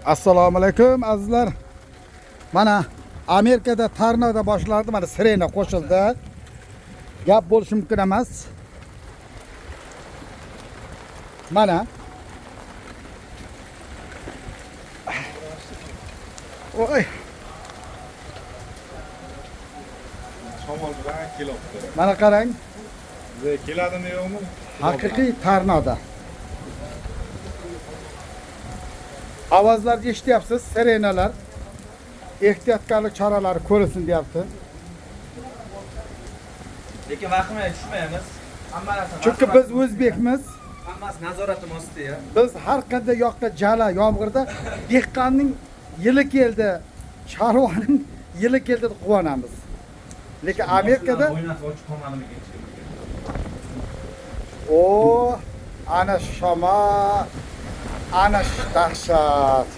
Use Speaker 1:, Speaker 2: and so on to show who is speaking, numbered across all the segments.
Speaker 1: Assalomu alaykum azizlar. Mana Amerikada tornado boshlandi, mana sirena qo'shildi. Gap bo'lishi mumkin emas. Mana Oy.
Speaker 2: Shamol bilan kelibdi.
Speaker 1: Mana qarang.
Speaker 2: Keladimi yo'qmi?
Speaker 1: Haqiqiy tornado. Ovozlarni eshityapsiz, sirenalar. Ehtiyotkorlik choralari ko'rilsin deyapti.
Speaker 3: Lekin vahimga tushmaymiz. Hamma narsa.
Speaker 1: Chunki biz o'zbekmiz.
Speaker 3: Hammasi nazoratim ostida.
Speaker 1: Biz har qanday yoqda jala, yomg'irda dehqonning yili keldi, chorvaning yili keldi deb quvonamiz. Lekin Amerikada o ana shamol, ana dahshat.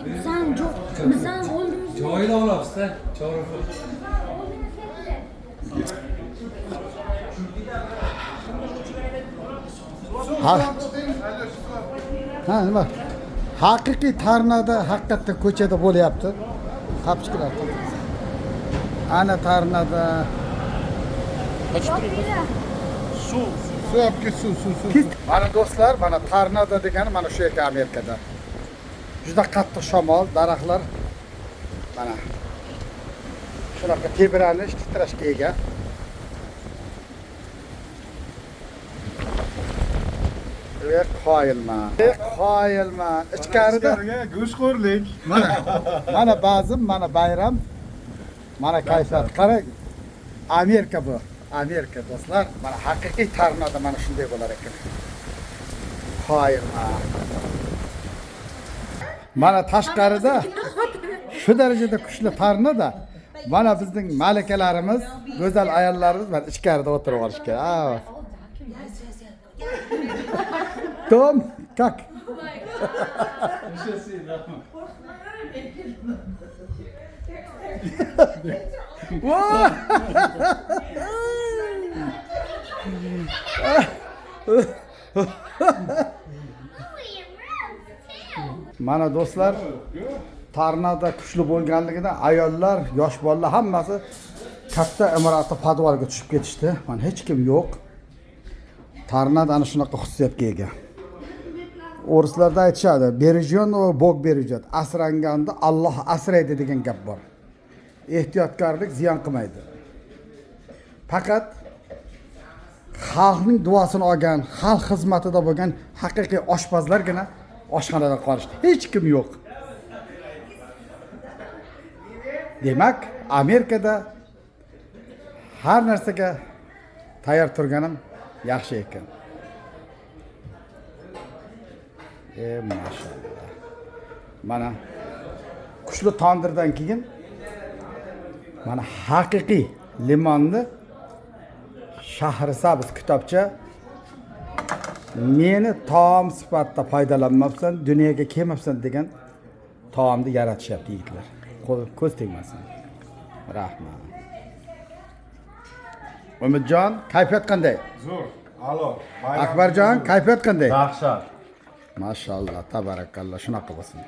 Speaker 4: Bizdan oldimizda.
Speaker 5: Joyini olamiz-da, chorva.
Speaker 1: Ha, nima? Haqiqiy tornado haqiqatda ko'chada bo'lyapti. Qapchiqlar. Ana tornado. Suv Mana do'stlar, mana tornado degani mana shu yerda Amerikada. Juda qattiq shamol, daraxtlar mana shunaqa tebranish, titrashga ega. Qoyilman. Ichkarida
Speaker 2: go'shxo'rlik.
Speaker 1: mana bazm, mana bayram, mana kayfiyat. Qarang. Amerika bu. Amerika do'stlar, mana haqiqiy tornado mana shunday bo'lar ekan. Qoyilman. Mana tashqarida shu darajada kuchli tornado. Mana bizning malikalarimiz, go'zal ayollarimiz mana ichkarida o'tirib olishgan. Tom, как? Mana do'stlar, tornado kuchli bo'lganligidan ayollar, yosh bolalar hammasi katta imoratda podvalga tushib ketishdi. Mana hech kim yo'q. Tornado ana shunaqa xususiyatga ega. O'rislarda aytishadi, berejyon va Bog berejyon. Asranganda Alloh asraydi degan gap bor. Ehtiyotkorlik ziyon qilmaydi. Faqat xalqning duosini olgan, xalq xizmatida bo'lgan haqiqiy oshpazlargina oshxonada qolishdi. Hech kim yo'q. Demak, Amerikada har narsaga tayyor turganim yaxshi ekan. Mashallah. Mana kuchli tandirdan keyin mana haqiqiy limonni Shahrisabz kitobcha meni taom sifatida foydalanmabsan, dunyoga kelmabsan degan taomni yaratishyapti yigitlar. Ko'z tegmasin. Rahmat. Umidjon, kayfiyat qanday?
Speaker 2: Zo'r. A'lo.
Speaker 1: Akbarjon, kayfiyat qanday?
Speaker 2: Dahshat.
Speaker 1: Mashallah, tabarakallah, shunaqa bo'lsin.